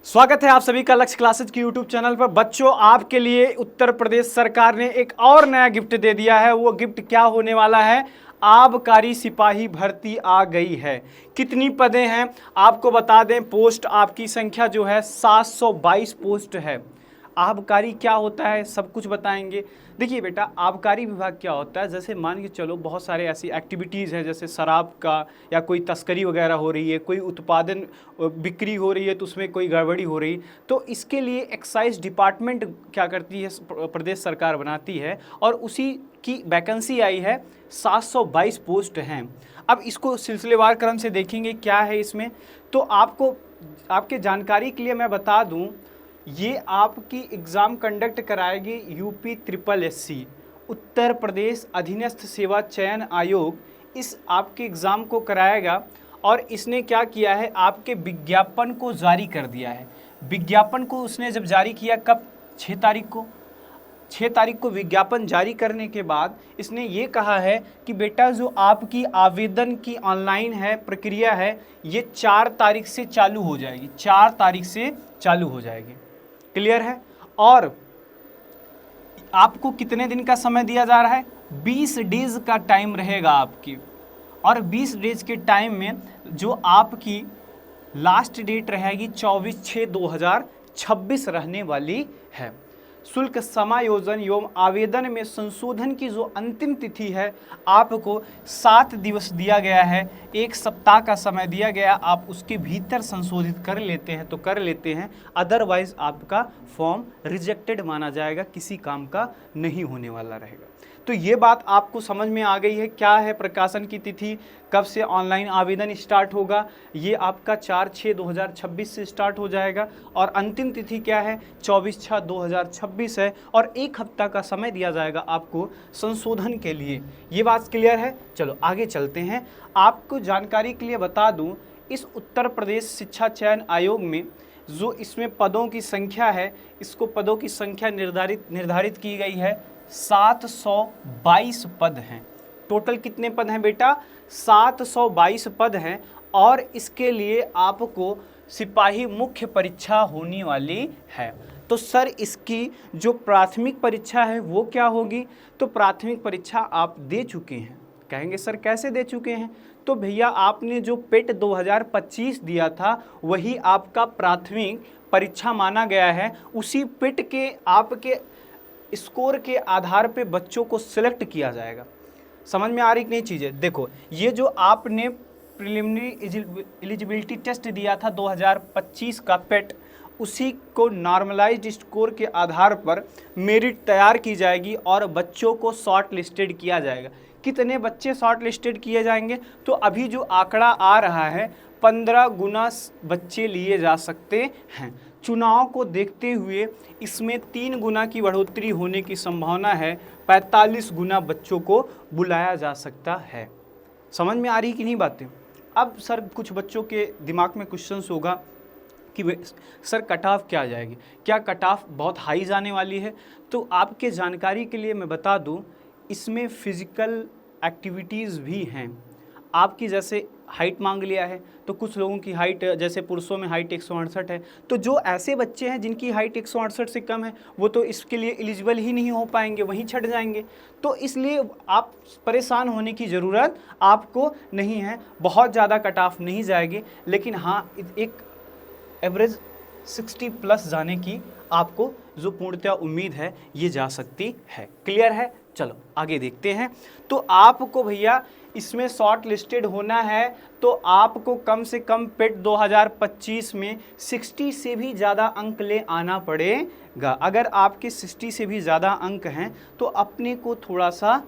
स्वागत है आप सभी का लक्ष्य क्लासेज की यूट्यूब चैनल पर। बच्चों, आपके लिए उत्तर प्रदेश सरकार ने एक और नया गिफ्ट दे दिया है। वो गिफ्ट क्या होने वाला है? आबकारी सिपाही भर्ती आ गई है। कितनी पदें हैं आपको बता दें। पोस्ट आपकी संख्या जो है 722 पोस्ट है। आबकारी क्या होता है सब कुछ बताएंगे। देखिए बेटा, आबकारी विभाग क्या होता है, जैसे मान के चलो बहुत सारे ऐसी एक्टिविटीज़ हैं, जैसे शराब का या कोई तस्करी वगैरह हो रही है, कोई उत्पादन बिक्री हो रही है तो उसमें कोई गड़बड़ी हो रही, तो इसके लिए एक्साइज डिपार्टमेंट क्या करती है, प्रदेश सरकार बनाती है और उसी की वैकेंसी आई है। 722 पोस्ट हैं। अब इसको सिलसिलेवार क्रम से देखेंगे क्या है इसमें। तो आपके जानकारी के लिए मैं बता दूं, ये आपकी एग्ज़ाम कंडक्ट कराएगी UP triple SC, Uttar Pradesh अधीनस्थ सेवा चयन आयोग। इस आपके एग्ज़ाम को कराएगा और इसने क्या किया है, आपके विज्ञापन को जारी कर दिया है। विज्ञापन को उसने जब जारी किया, कब? 6 तारीख को। 6 तारीख को विज्ञापन जारी करने के बाद इसने ये कहा है कि बेटा जो आपकी आवेदन की ऑनलाइन है प्रक्रिया है, ये 4 तारीख से चालू हो जाएगी। 4 तारीख से चालू हो जाएगी। क्लियर है? और आपको कितने दिन का समय दिया जा रहा है? 20 डेज का टाइम रहेगा आपकी। और 20 डेज के टाइम में जो आपकी लास्ट डेट रहेगी 24/6/2026 रहने वाली है। शुल्क समायोजन एवं आवेदन में संशोधन की जो अंतिम तिथि है, आपको 7 दिवस दिया गया है। 1 सप्ताह का समय दिया गया, आप उसके भीतर संशोधित कर लेते हैं तो कर लेते हैं, अदरवाइज आपका फॉर्म रिजेक्टेड माना जाएगा, किसी काम का नहीं होने वाला रहेगा। तो ये बात आपको समझ में आ गई है। क्या है प्रकाशन की तिथि, कब से ऑनलाइन आवेदन स्टार्ट होगा? ये आपका 4/6/2026 से स्टार्ट हो जाएगा और अंतिम तिथि क्या है? 24/6/2026 है और 1 हफ्ता का समय दिया जाएगा आपको संशोधन के लिए। ये बात क्लियर है? चलो आगे चलते हैं। आपको जानकारी के लिए बता दूं, इस उत्तर प्रदेश शिक्षा चयन आयोग में जो इसमें पदों की संख्या है, इसको पदों की संख्या निर्धारित की गई है। 722 पद हैं। टोटल कितने पद हैं बेटा? 722 पद हैं। और इसके लिए आपको सिपाही मुख्य परीक्षा होने वाली है। तो सर इसकी जो प्राथमिक परीक्षा है वो क्या होगी? तो प्राथमिक परीक्षा आप दे चुके हैं। कहेंगे सर कैसे दे चुके हैं? तो भैया आपने जो पेट 2025 दिया था वही आपका प्राथमिक परीक्षा माना गया है। उसी पेट के आपके स्कोर के आधार पे बच्चों को सिलेक्ट किया जाएगा। समझ में आ रही कि नहीं चीज़ें? देखो, ये जो आपने प्रिलिमिनरी एलिजिबिलिटी टेस्ट दिया था 2025 का पेट, उसी को नॉर्मलाइज्ड स्कोर के आधार पर मेरिट तैयार की जाएगी और बच्चों को शॉर्ट लिस्टेड किया जाएगा। कितने बच्चे शॉर्ट लिस्टेड किए जाएंगे? तो अभी जो आंकड़ा आ रहा है 15 गुना बच्चे लिए जा सकते हैं। चुनाव को देखते हुए इसमें 3 गुना की बढ़ोतरी होने की संभावना है। 45 गुना बच्चों को बुलाया जा सकता है। समझ में आ रही कि नहीं बातें? अब सर कुछ बच्चों के दिमाग में क्वेश्चंस होगा कि सर कट ऑफ क्या आ जाएगी, क्या कट ऑफ बहुत हाई जाने वाली है? तो आपके जानकारी के लिए मैं बता दूं, इसमें फिजिकल एक्टिविटीज़ भी हैं। आपकी जैसे हाइट मांग लिया है, तो कुछ लोगों की हाइट, जैसे पुरुषों में हाइट 168 है, तो जो ऐसे बच्चे हैं जिनकी हाइट 168 से कम है वो तो इसके लिए एलिजिबल ही नहीं हो पाएंगे, वहीं छट जाएंगे। तो इसलिए आप परेशान होने की ज़रूरत आपको नहीं है। बहुत ज़्यादा कट ऑफ नहीं जाएगी, लेकिन हाँ एक एवरेज 60+ जाने की आपको जो पूर्णतः उम्मीद है ये जा सकती है। क्लियर है? चलो आगे देखते हैं। तो आपको भैया इसमें शॉर्ट लिस्टेड होना है तो आपको कम से कम पेट 2025 में 60 से भी ज़्यादा अंक ले आना पड़ेगा। अगर आपके 60 से भी ज़्यादा अंक हैं तो अपने को थोड़ा सा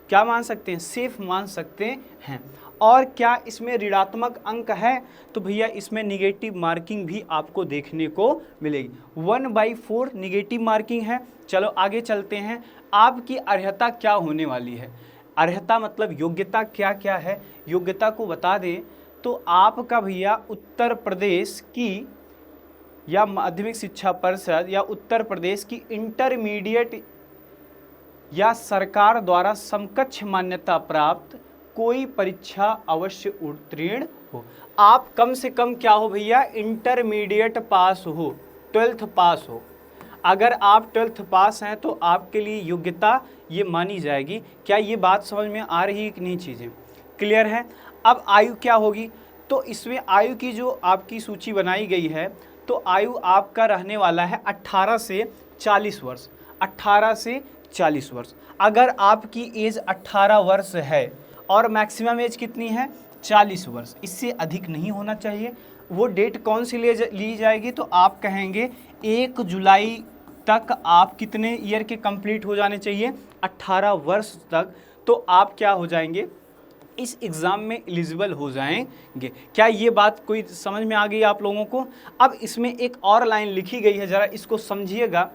क्या मान सकते हैं, सेफ मान सकते हैं। और क्या इसमें ऋणात्मक अंक है? तो भैया इसमें निगेटिव मार्किंग भी आपको देखने को मिलेगी। 1/4 निगेटिव मार्किंग है। चलो आगे चलते हैं। आपकी अर्हता क्या होने वाली है? अर्हता मतलब योग्यता क्या क्या है? योग्यता को बता दें तो आपका भैया उत्तर प्रदेश की या माध्यमिक शिक्षा परिषद या उत्तर प्रदेश की इंटरमीडिएट या सरकार द्वारा समकक्ष मान्यता प्राप्त कोई परीक्षा अवश्य उत्तीर्ण हो। आप कम से कम क्या हो भैया, इंटरमीडिएट पास हो, 12th पास हो। अगर आप 12th पास हैं तो आपके लिए योग्यता ये मानी जाएगी। क्या ये बात समझ में आ रही है कि नहीं, चीज़ें क्लियर है। अब आयु क्या होगी, तो इसमें आयु की जो आपकी सूची बनाई गई है, तो आयु आपका रहने वाला है 18 से 40 वर्ष। 18 से 40 वर्ष। अगर आपकी एज 18 वर्ष है और मैक्सिमम एज कितनी है, 40 वर्ष, इससे अधिक नहीं होना चाहिए। वो डेट कौन सी ली जाएगी, तो आप कहेंगे 1 जुलाई तक आप कितने ईयर के कंप्लीट हो जाने चाहिए, 18 वर्ष तक, तो आप क्या हो जाएंगे, इस एग्ज़ाम में एलिजिबल हो जाएंगे। क्या ये बात कोई समझ में आ गई आप लोगों को। अब इसमें एक और लाइन लिखी गई है, ज़रा इसको समझिएगा।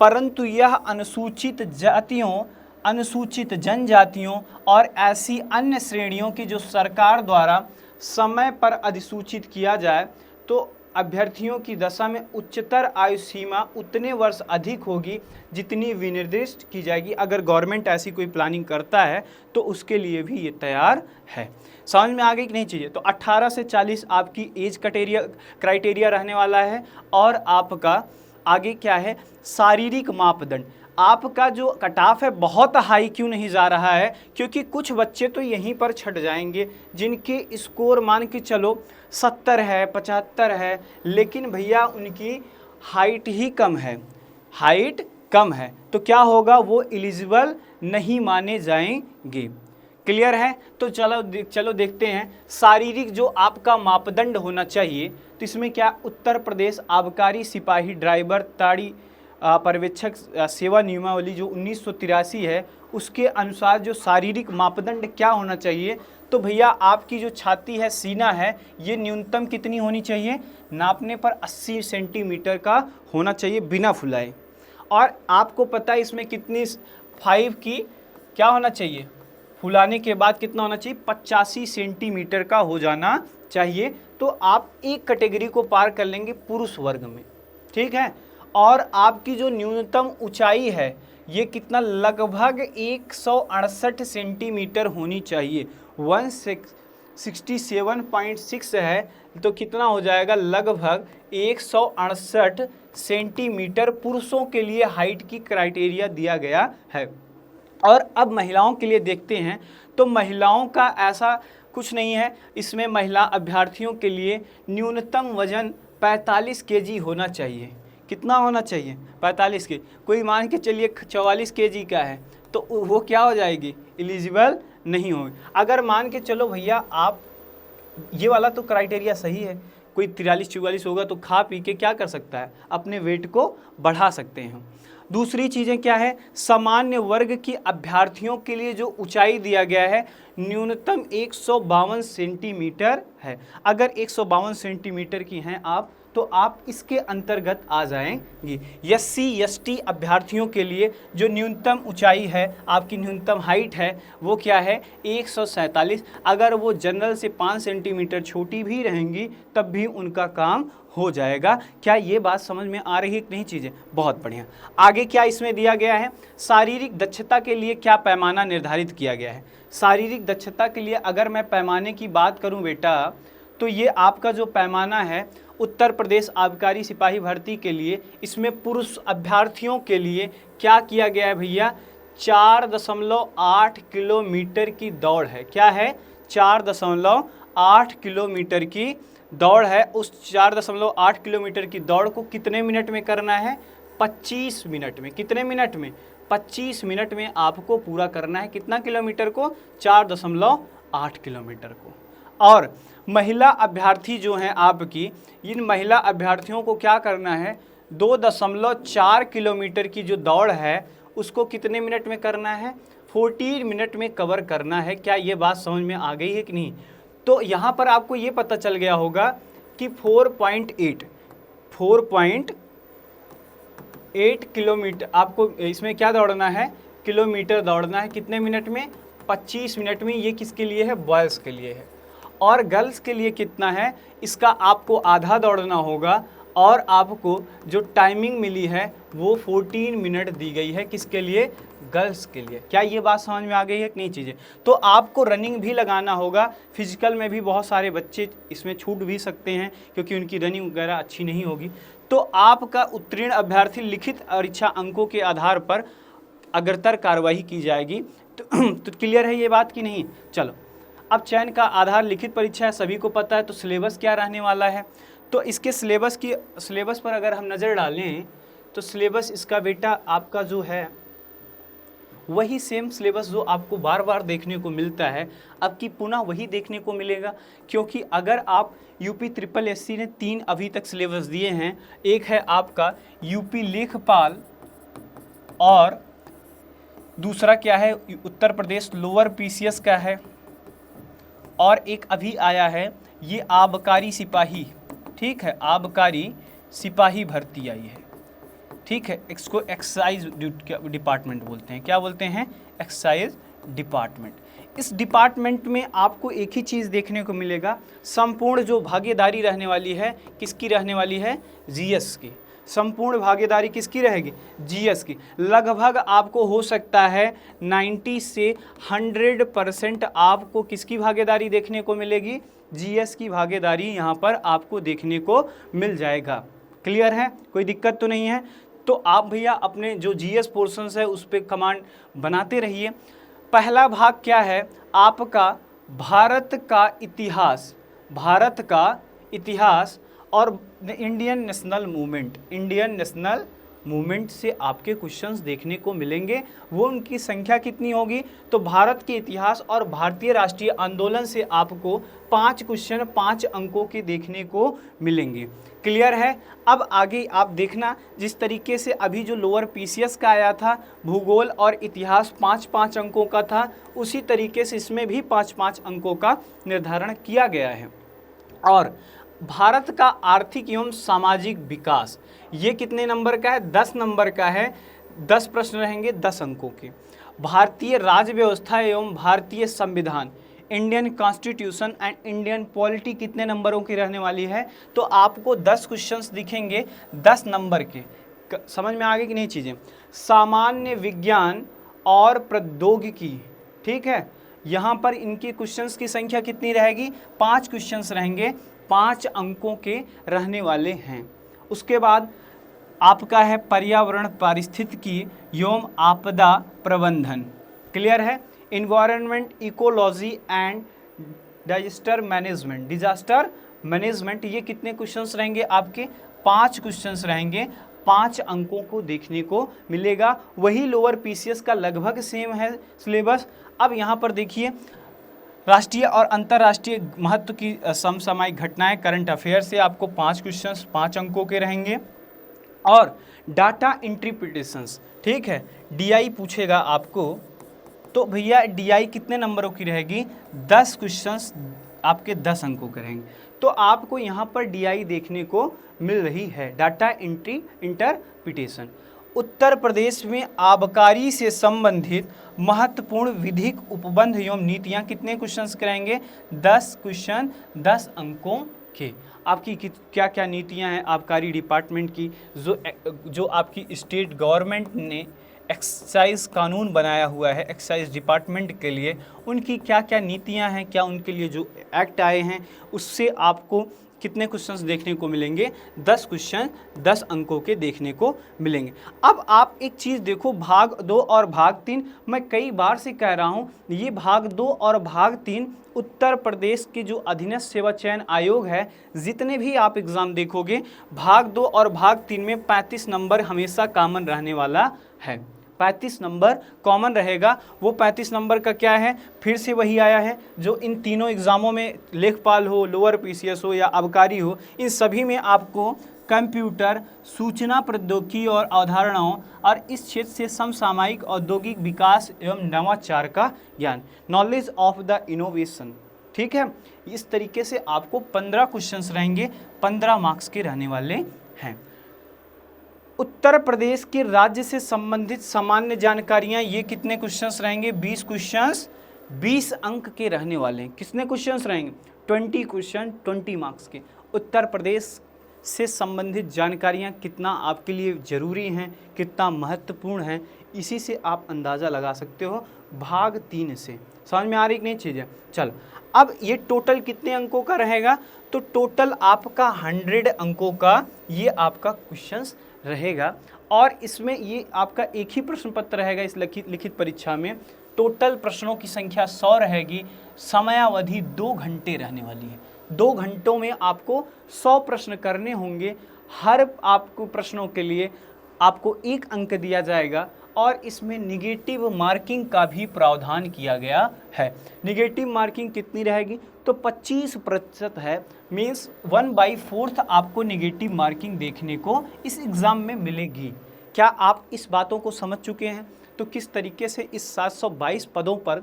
परंतु यह अनुसूचित जातियों, अनुसूचित जनजातियों और ऐसी अन्य श्रेणियों की जो सरकार द्वारा समय पर अधिसूचित किया जाए, तो अभ्यर्थियों की दशा में उच्चतर आयु सीमा उतने वर्ष अधिक होगी जितनी विनिर्दिष्ट की जाएगी। अगर गवर्नमेंट ऐसी कोई प्लानिंग करता है तो उसके लिए भी ये तैयार है। समझ में आ गई कि नहीं चीज़ें। तो 18 से 40 आपकी एज क्राइटेरिया रहने वाला है। और आपका आगे क्या है, शारीरिक मापदंड। आपका जो कटाफ है बहुत हाई क्यों नहीं जा रहा है, क्योंकि कुछ बच्चे तो यहीं पर छट जाएंगे जिनके स्कोर मान के चलो 70 है, 75 है, लेकिन भैया उनकी हाइट ही कम है, हाइट कम है, तो क्या होगा, वो एलिजिबल नहीं माने जाएंगे। क्लियर है। तो चलो देखते हैं शारीरिक जो आपका मापदंड होना चाहिए। तो इसमें क्या, उत्तर प्रदेश आबकारी सिपाही ड्राइवर ताड़ी पर्यवेक्षक सेवा नियमावली जो 1983 है, उसके अनुसार जो शारीरिक मापदंड क्या होना चाहिए, तो भैया आपकी जो छाती है, सीना है, ये न्यूनतम कितनी होनी चाहिए, नापने पर 80 सेंटीमीटर का होना चाहिए बिना फुलाए। और आपको पता है इसमें कितनी 5 की क्या होना चाहिए, फुलाने के बाद कितना होना चाहिए, 85 सेंटीमीटर का हो जाना चाहिए। तो आप एक कैटेगरी को पार कर लेंगे पुरुष वर्ग में, ठीक है। और आपकी जो न्यूनतम ऊंचाई है ये कितना, लगभग 168 सेंटीमीटर होनी चाहिए। 167.6 है, तो कितना हो जाएगा, लगभग 168 सेंटीमीटर पुरुषों के लिए हाइट की क्राइटेरिया दिया गया है। और अब महिलाओं के लिए देखते हैं, तो महिलाओं का ऐसा कुछ नहीं है। इसमें महिला अभ्यर्थियों के लिए न्यूनतम वजन 45 केजी होना चाहिए। कितना होना चाहिए, 45 के। कोई मान के चलिए 44 केजी का है, तो वो क्या हो जाएगी, एलिजिबल नहीं होगी। अगर मान के चलो भैया आप, ये वाला तो क्राइटेरिया सही है, कोई 43-44 होगा तो खा पी के क्या कर सकता है, अपने वेट को बढ़ा सकते हैं। दूसरी चीज़ें क्या है, सामान्य वर्ग की अभ्यर्थियों के लिए जो ऊंचाई दिया गया है न्यूनतम 152 सेंटीमीटर है। अगर 152 सेंटीमीटर की हैं आप, तो आप इसके अंतर्गत आ जाएंगी। SC ST अभ्यर्थियों के लिए जो न्यूनतम ऊंचाई है, आपकी न्यूनतम हाइट है, वो क्या है, 147। अगर वो जनरल से 5 सेंटीमीटर छोटी भी रहेंगी तब भी उनका काम हो जाएगा। क्या ये बात समझ में आ रही है कि नहीं चीज़ें, बहुत बढ़िया। आगे क्या इसमें दिया गया है, शारीरिक दक्षता के लिए क्या पैमाना निर्धारित किया गया है। शारीरिक दक्षता के लिए अगर मैं पैमाने की बात करूं बेटा, तो ये आपका जो पैमाना है उत्तर प्रदेश आबकारी सिपाही भर्ती के लिए, इसमें पुरुष अभ्यर्थियों के लिए क्या किया गया है भैया, 4.8 किलोमीटर की दौड़ है। क्या है, 4.8 किलोमीटर की दौड़ है। उस 4.8 किलोमीटर की दौड़ को कितने मिनट में करना है, 25 मिनट में। कितने मिनट में, 25 मिनट में आपको पूरा करना है। कितना किलोमीटर को, 4.8 किलोमीटर को। और महिला अभ्यर्थी जो हैं आपकी, इन महिला अभ्यर्थियों को क्या करना है, 2.4 किलोमीटर की जो दौड़ है उसको कितने मिनट में करना है, 14 मिनट में कवर करना है। क्या ये बात समझ में आ गई है कि नहीं। तो यहाँ पर आपको ये पता चल गया होगा कि 4.8 किलोमीटर आपको इसमें क्या दौड़ना है, किलोमीटर दौड़ना है। कितने मिनट में, 25 मिनट में। ये किसके लिए है, बॉयज़ के लिए है। और गर्ल्स के लिए कितना है, इसका आपको आधा दौड़ना होगा। और आपको जो टाइमिंग मिली है वो 14 मिनट दी गई है। किसके लिए, गर्ल्स के लिए। क्या ये बात समझ में आ गई है कि नहीं चीज़ें? तो आपको रनिंग भी लगाना होगा, फिजिकल में भी बहुत सारे बच्चे इसमें छूट भी सकते हैं क्योंकि उनकी रनिंग वगैरह अच्छी नहीं होगी। तो आपका उत्तीर्ण अभ्यर्थी लिखित परीक्षा अंकों के आधार पर अग्रतर कार्रवाई की जाएगी। तो क्लियर है ये बात कि नहीं? चलो, अब चयन का आधार लिखित परीक्षा है, सभी को पता है। तो सिलेबस क्या रहने वाला है? तो इसके सिलेबस पर अगर हम नज़र डालें तो सिलेबस इसका बेटा आपका जो है वही सेम सिलेबस जो आपको बार बार देखने को मिलता है, अब की पुनः वही देखने को मिलेगा। क्योंकि अगर आप यूपी SSS ने 3 अभी तक सिलेबस दिए हैं, एक है आपका यूपी लेखपाल और दूसरा क्या है उत्तर प्रदेश लोअर PCS का है, और एक अभी आया है ये आबकारी सिपाही, ठीक है, आबकारी सिपाही भर्ती आई है, ठीक है। इसको एक्साइज डिपार्टमेंट बोलते हैं। क्या बोलते हैं? Excise department. इस डिपार्टमेंट में आपको एक ही चीज़ देखने को मिलेगा, संपूर्ण जो भागीदारी रहने वाली है किसकी रहने वाली है? GS की। संपूर्ण भागीदारी किसकी रहेगी? GS की। लगभग आपको हो सकता है 90 से 100% आपको किसकी भागीदारी देखने को मिलेगी? GS की भागीदारी यहाँ पर आपको देखने को मिल जाएगा। क्लियर है? कोई दिक्कत तो नहीं है? तो आप भैया अपने जो GS पोर्शंस है उस पर कमांड बनाते रहिए। पहला भाग क्या है आपका? भारत का इतिहास, भारत का इतिहास और Indian national movement. Indian national movement से आपके क्वेश्चंस देखने को मिलेंगे। वो उनकी संख्या कितनी होगी? तो भारत के इतिहास और भारतीय राष्ट्रीय आंदोलन से आपको 5 क्वेश्चन 5 अंकों के देखने को मिलेंगे। क्लियर है? अब आगे आप देखना, जिस तरीके से अभी जो लोअर PCS का आया था भूगोल और इतिहास 5-5 अंकों का था, उसी तरीके से इसमें भी 5-5 अंकों का निर्धारण किया गया है। और भारत का आर्थिक एवं सामाजिक विकास ये कितने नंबर का है? 10 नंबर का है। 10 प्रश्न रहेंगे 10 अंकों के। भारतीय राज्य व्यवस्था एवं भारतीय संविधान, Indian constitution and Indian polity कितने नंबरों की रहने वाली है? तो आपको 10 क्वेश्चंस दिखेंगे 10 नंबर के। समझ में आ गई कि नहीं चीज़ें? सामान्य विज्ञान और प्रौद्योगिकी, ठीक है, यहाँ पर इनके क्वेश्चंस की संख्या कितनी रहेगी? 5 क्वेश्चंस रहेंगे, 5 अंकों के रहने वाले हैं। उसके बाद आपका है पर्यावरण पारिस्थितिकी एवं आपदा प्रबंधन। क्लियर है? Environment ecology and disaster management ये कितने क्वेश्चंस रहेंगे आपके? 5 क्वेश्चंस रहेंगे, 5 अंकों को देखने को मिलेगा। वही लोअर PCS का लगभग सेम है सिलेबस। अब यहाँ पर देखिए, राष्ट्रीय और अंतर्राष्ट्रीय महत्व की समसामयिक घटनाएं, करंट अफेयर से आपको 5 क्वेश्चंस 5 अंकों के रहेंगे। और डाटा इंटरप्रिटेशंस, ठीक है, DI पूछेगा आपको, तो भैया DI कितने नंबरों की रहेगी? 10 क्वेश्चंस आपके 10 अंकों के रहेंगे। तो आपको यहाँ पर DI देखने को मिल रही है, डाटा इंटरप्रिटेशन। उत्तर प्रदेश में आबकारी से संबंधित महत्वपूर्ण विधिक उपबंध एवं नीतियाँ कितने क्वेश्चंस कराएंगे? 10 क्वेश्चन 10 अंकों के। आपकी क्या क्या नीतियाँ हैं आबकारी डिपार्टमेंट की, जो आपकी स्टेट गवर्नमेंट ने एक्साइज कानून बनाया हुआ है एक्साइज डिपार्टमेंट के लिए, उनकी क्या क्या नीतियाँ हैं, क्या उनके लिए जो एक्ट आए हैं उससे आपको कितने क्वेश्चंस देखने को मिलेंगे? 10 क्वेश्चन 10 अंकों के देखने को मिलेंगे। अब आप एक चीज़ देखो, भाग 2 और भाग 3, मैं कई बार से कह रहा हूँ, ये भाग 2 और भाग 3 उत्तर प्रदेश के जो अधीनस्थ सेवा चयन आयोग है, जितने भी आप एग्ज़ाम देखोगे, भाग 2 और भाग 3 में 35 नंबर हमेशा कॉमन रहने वाला है। 35 नंबर कॉमन रहेगा। वो 35 नंबर का क्या है? फिर से वही आया है जो इन तीनों एग्ज़ामों में, लेखपाल हो, लोअर PCS हो या आबकारी हो, इन सभी में आपको कंप्यूटर, सूचना प्रौद्योगिकी और अवधारणाओं और इस क्षेत्र से समसामयिक औद्योगिक विकास एवं नवाचार का ज्ञान, नॉलेज ऑफ द इनोवेशन, ठीक है। इस तरीके से आपको 15 क्वेश्चंस रहेंगे, 15 मार्क्स के रहने वाले हैं। उत्तर प्रदेश के राज्य से संबंधित सामान्य जानकारियां, ये कितने क्वेश्चंस रहेंगे? 20 क्वेश्चंस 20 अंक के रहने वाले हैं। कितने क्वेश्चंस रहेंगे? 20 क्वेश्चन 20 मार्क्स के। उत्तर प्रदेश से संबंधित जानकारियाँ कितना आपके लिए ज़रूरी हैं, कितना महत्वपूर्ण है, इसी से आप अंदाज़ा लगा सकते हो भाग 3 से। समझ में आ रही कि नहीं चीज़ें? चल, अब ये टोटल कितने अंकों का रहेगा? तो टोटल आपका 100 अंकों का ये आपका क्वेश्चंस रहेगा और इसमें ये आपका एक ही प्रश्न पत्र रहेगा इस लिखित परीक्षा में। टोटल प्रश्नों की संख्या 100 रहेगी, समयावधि 2 घंटे रहने वाली है। 2 घंटों में आपको 100 प्रश्न करने होंगे। हर आपको प्रश्नों के लिए आपको 1 अंक दिया जाएगा और इसमें निगेटिव मार्किंग का भी प्रावधान किया गया है। निगेटिव मार्किंग कितनी रहेगी? तो 25% है, मीन्स 1/4 आपको निगेटिव मार्किंग देखने को इस एग्ज़ाम में मिलेगी। क्या आप इस बातों को समझ चुके हैं? तो किस तरीके से इस 722 पदों पर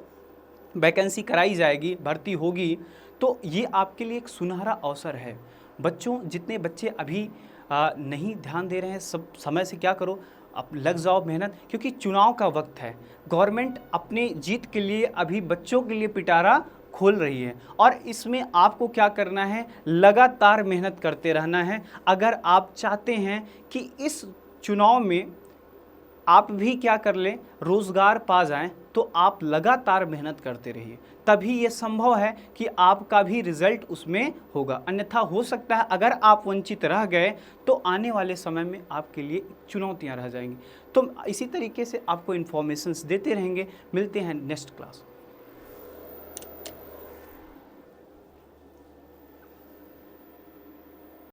वैकेंसी कराई जाएगी, भर्ती होगी, तो ये आपके लिए एक सुनहरा अवसर है। बच्चों, जितने बच्चे अभी नहीं ध्यान दे रहे हैं, सब समय से क्या करो, अब लग जाओ मेहनत, क्योंकि चुनाव का वक्त है। गवर्नमेंट अपने जीत के लिए अभी बच्चों के लिए पिटारा खोल रही है और इसमें आपको क्या करना है, लगातार मेहनत करते रहना है। अगर आप चाहते हैं कि इस चुनाव में आप भी क्या कर लें, रोज़गार पा जाएं, तो आप लगातार मेहनत करते रहिए, तभी ये संभव है कि आपका भी रिजल्ट उसमें होगा। अन्यथा हो सकता है अगर आप वंचित रह गए तो आने वाले समय में आपके लिए चुनौतियां रह जाएंगी। तो इसी तरीके से आपको इन्फॉर्मेशंस देते रहेंगे। मिलते हैं नेक्स्ट क्लास।